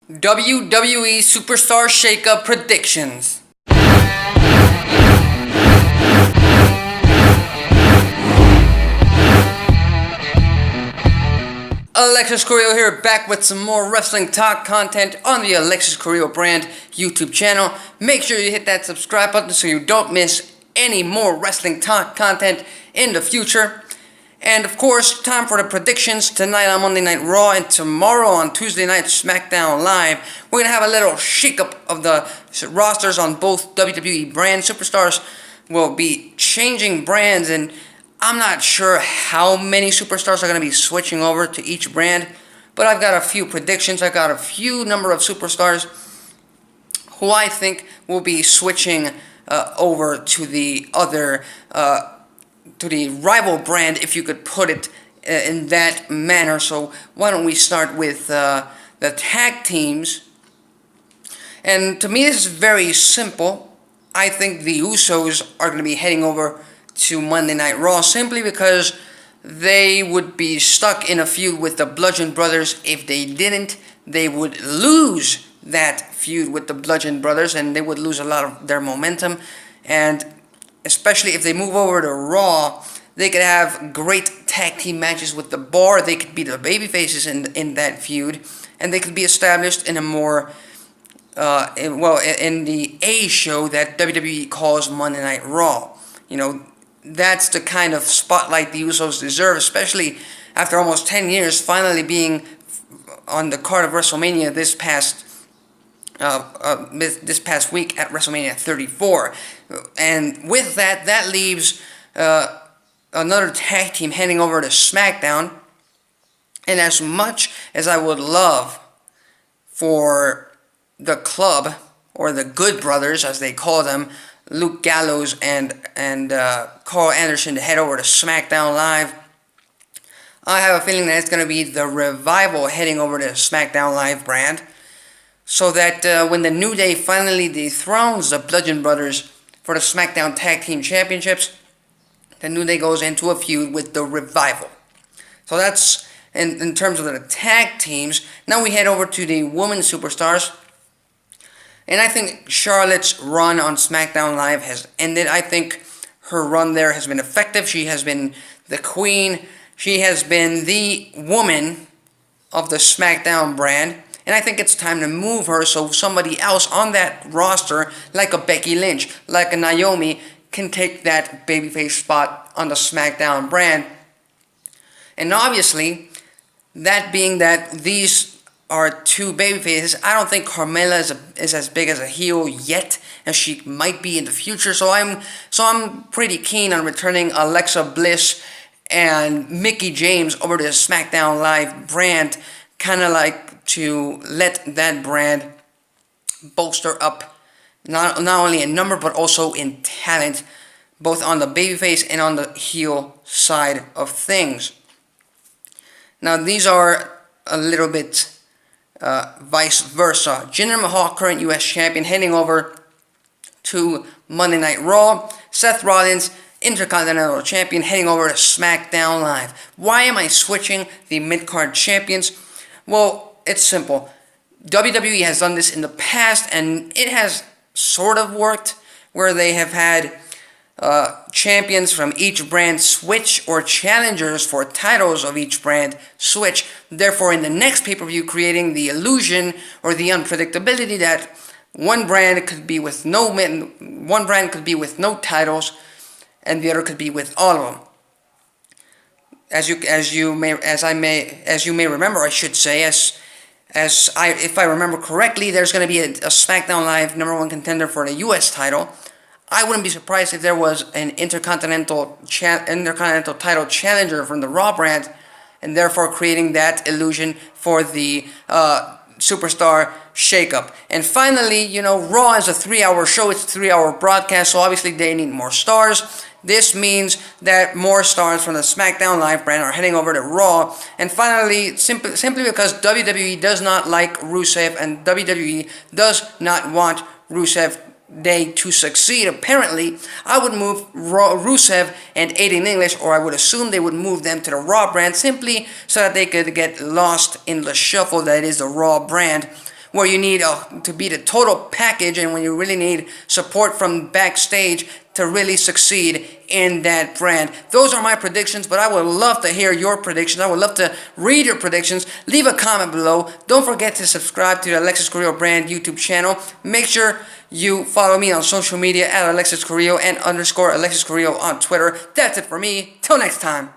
WWE Superstar Shakeup Predictions. Alexis Carrillo here, back with some more wrestling talk content on the Alexis Carrillo brand YouTube channel. Make sure you hit that subscribe button so you don't miss any more wrestling talk content in the future. And of course, time for the predictions. Tonight on Monday Night Raw and tomorrow on Tuesday Night SmackDown Live, we're going to have a little shake-up of the rosters on both WWE brands. Superstars will be changing brands, and I'm not sure how many superstars are going to be switching over to each brand, but I've got a few predictions. I've got a few number of superstars who I think will be switching over to the other to the rival brand, if you could put it in that manner. So why don't we start with the tag teams? And to me, this is very simple. I think the Usos are going to be heading over to Monday Night Raw simply because they would be stuck in a feud with the Bludgeon Brothers. If they didn't, they would lose that feud with the Bludgeon Brothers, and they would lose a lot of their momentum. And especially if they move over to Raw, they could have great tag team matches with the Bar. They could be the babyfaces in that feud, and they could be established in a more, in the A show that WWE calls Monday Night Raw. You know, that's the kind of spotlight the Usos deserve, especially after almost 10 years, finally being on the card of WrestleMania this past week at WrestleMania 34. And with that, that leaves another tag team heading over to SmackDown. And as much as I would love for the club, or the Good Brothers as they call them, Luke Gallows and Carl Anderson, to head over to SmackDown Live, I have a feeling that it's going to be the Revival heading over to SmackDown Live brand, so that when the New Day finally dethrones the Bludgeon Brothers for the SmackDown Tag Team Championships, the New Day goes into a feud with the Revival. So that's in terms of the tag teams. Now we head over to the women's superstars. And I think Charlotte's run on SmackDown Live has ended. I think her run there has been effective. She has been the queen. She has been the woman of the SmackDown brand. And I think it's time to move her so somebody else on that roster, like a Becky Lynch, like a Naomi, can take that babyface spot on the SmackDown brand. And obviously, that being that these are two babyfaces, I don't think Carmella is as big as a heel yet as she might be in the future. So I'm pretty keen on returning Alexa Bliss and Mickie James over to the SmackDown Live brand, kind of like to let that brand bolster up not only in number but also in talent, both on the babyface and on the heel side of things. Now these are a little bit vice versa. Jinder Mahal, current U.S. champion, heading over to Monday Night Raw. Seth Rollins, Intercontinental Champion, heading over to SmackDown Live. Why am I switching the mid-card champions? Well, it's simple. WWE has done this in the past, and it has sort of worked, where they have had champions from each brand switch, or challengers for titles of each brand switch. Therefore, in the next pay-per-view, creating the illusion or the unpredictability that one brand could be with no titles, and the other could be with all of them. As you may remember, I should say, if I remember correctly, there's going to be a SmackDown Live #1 contender for the U.S. title. I wouldn't be surprised if there was an Intercontinental title challenger from the Raw brand, and therefore creating that illusion for the superstar shakeup. And finally, you know, Raw is a 3-hour show. It's a 3-hour broadcast, so obviously they need more stars. This means that more stars from the SmackDown Live brand are heading over to Raw. And finally, simply because WWE does not like Rusev, and WWE does not want Rusev Day to succeed, apparently, I would move Rusev and Aiden English, or I would assume they would move them to the Raw brand, simply so that they could get lost in the shuffle that is the Raw brand, where you need to be the total package, and when you really need support from backstage to really succeed in that brand. Those are my predictions, but I would love to hear your predictions. I would love to read your predictions. Leave a comment below. Don't forget to subscribe to the Alexis Carrillo Brand YouTube channel. Make sure you follow me on social media at Alexis Carrillo and _ Alexis Carrillo on Twitter. That's it for me. Till next time.